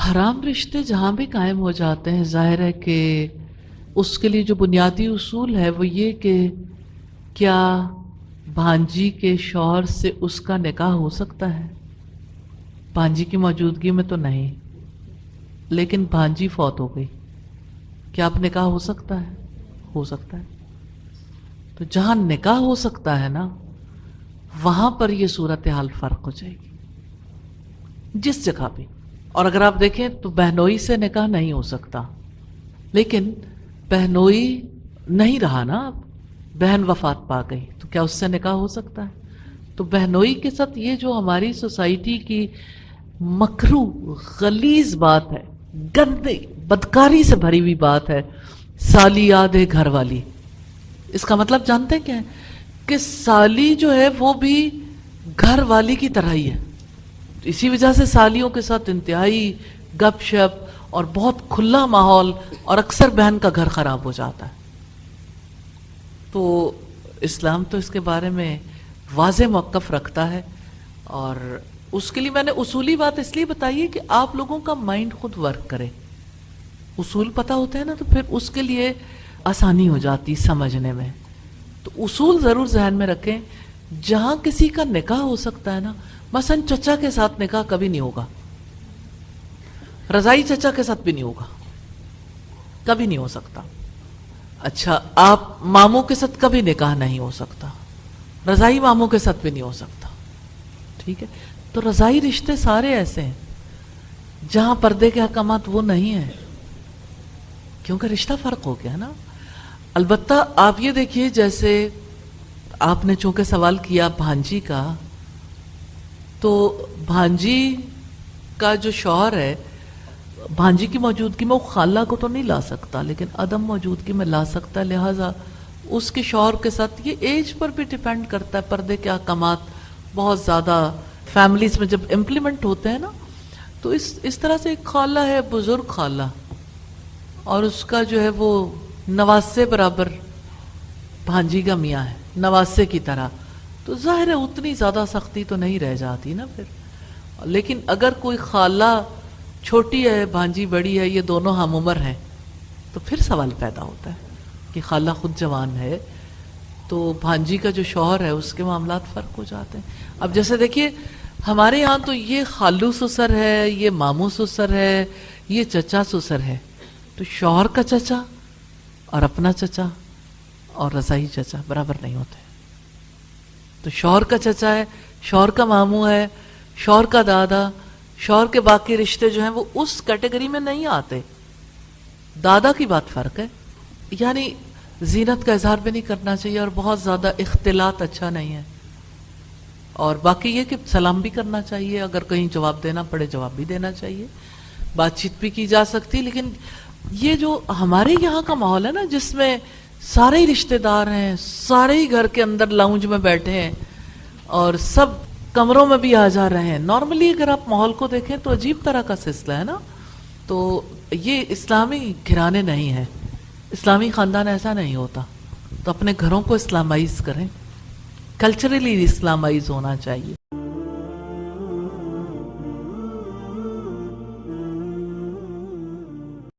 حرام رشتے جہاں بھی قائم ہو جاتے ہیں، ظاہر ہے کہ اس کے لیے جو بنیادی اصول ہے وہ یہ کہ کیا بھانجی کے شوہر سے اس کا نکاح ہو سکتا ہے؟ بھانجی کی موجودگی میں تو نہیں، لیکن بھانجی فوت ہو گئی، کیا اب نکاح ہو سکتا ہے؟ ہو سکتا ہے۔ تو جہاں نکاح ہو سکتا ہے نا، وہاں پر یہ صورتحال فرق ہو جائے گی، جس جگہ بھی۔ اور اگر آپ دیکھیں تو بہنوئی سے نکاح نہیں ہو سکتا، لیکن بہنوئی نہیں رہا نا، اب بہن وفات پا گئی تو کیا اس سے نکاح ہو سکتا ہے؟ تو بہنوئی کے ساتھ یہ جو ہماری سوسائٹی کی مکروہ غلیظ بات ہے، گندی بدکاری سے بھری ہوئی بات ہے، سالی یاد ہے گھر والی، اس کا مطلب جانتے ہیں کیا ہے؟ کہ سالی جو ہے وہ بھی گھر والی کی طرح ہی ہے، اسی وجہ سے سالیوں کے ساتھ انتہائی گپ شپ اور بہت کھلا ماحول، اور اکثر بہن کا گھر خراب ہو جاتا ہے۔ تو اسلام تو اس کے بارے میں واضح موقف رکھتا ہے، اور اس کے لیے میں نے اصولی بات اس لیے بتائی ہے کہ آپ لوگوں کا مائنڈ خود ورک کرے۔ اصول پتہ ہوتے ہیں نا تو پھر اس کے لیے آسانی ہو جاتی سمجھنے میں۔ تو اصول ضرور ذہن میں رکھیں۔ جہاں کسی کا نکاح ہو سکتا ہے نا، مثلا چچا کے ساتھ نکاح کبھی نہیں ہوگا، رضائی چچا کے ساتھ بھی نہیں ہوگا، کبھی نہیں ہو سکتا۔ اچھا، آپ ماموں کے ساتھ کبھی نکاح نہیں ہو سکتا، رضائی ماموں کے ساتھ بھی نہیں ہو سکتا، ٹھیک ہے؟ تو رضائی رشتے سارے ایسے ہیں جہاں پردے کے احکامات وہ نہیں ہیں، کیونکہ رشتہ فرق ہو گیا نا۔ البتہ آپ یہ دیکھیے، جیسے آپ نے چونکہ سوال کیا بھانجی کا، تو بھانجی کا جو شوہر ہے، بھانجی کی موجودگی میں وہ خالہ کو تو نہیں لا سکتا، لیکن عدم موجودگی میں لا سکتا ہے، لہٰذا اس کے شوہر کے ساتھ یہ ایج پر بھی ڈیپینڈ کرتا ہے۔ پردے کے احکامات بہت زیادہ فیملیز میں جب امپلیمنٹ ہوتے ہیں نا، تو اس طرح سے ایک خالہ ہے، بزرگ خالہ، اور اس کا جو ہے وہ نواسے برابر بھانجی کا میاں ہے، نواسے کی طرح، تو ظاہر ہے اتنی زیادہ سختی تو نہیں رہ جاتی نا پھر۔ لیکن اگر کوئی خالہ چھوٹی ہے، بھانجی بڑی ہے، یہ دونوں ہم عمر ہیں، تو پھر سوال پیدا ہوتا ہے کہ خالہ خود جوان ہے تو بھانجی کا جو شوہر ہے اس کے معاملات فرق ہو جاتے ہیں۔ اب جیسے دیکھیے ہمارے یہاں تو یہ خالو سسر ہے، یہ ماموں سسر ہے، یہ چچا سسر ہے، تو شوہر کا چچا اور اپنا چچا اور رضائی چچا برابر نہیں ہوتے۔ تو شوہر کا چچا ہے، شوہر کا ماموں ہے، شوہر کا دادا، شوہر کے باقی رشتے جو ہیں وہ اس کیٹیگری میں نہیں آتے۔ دادا کی بات فرق ہے، یعنی زینت کا اظہار بھی نہیں کرنا چاہیے، اور بہت زیادہ اختلاط اچھا نہیں ہے، اور باقی یہ کہ سلام بھی کرنا چاہیے، اگر کہیں جواب دینا پڑے جواب بھی دینا چاہیے، بات چیت بھی کی جا سکتی۔ لیکن یہ جو ہمارے یہاں کا ماحول ہے نا، جس میں سارے ہی رشتے دار ہیں، سارے ہی گھر کے اندر لاؤنج میں بیٹھے ہیں، اور سب کمروں میں بھی آ جا رہے ہیں، نارملی اگر آپ ماحول کو دیکھیں تو عجیب طرح کا سلسلہ ہے نا۔ تو یہ اسلامی گھرانے نہیں ہیں، اسلامی خاندان ایسا نہیں ہوتا۔ تو اپنے گھروں کو اسلامائز کریں، کلچرلی اسلامائز ہونا چاہیے۔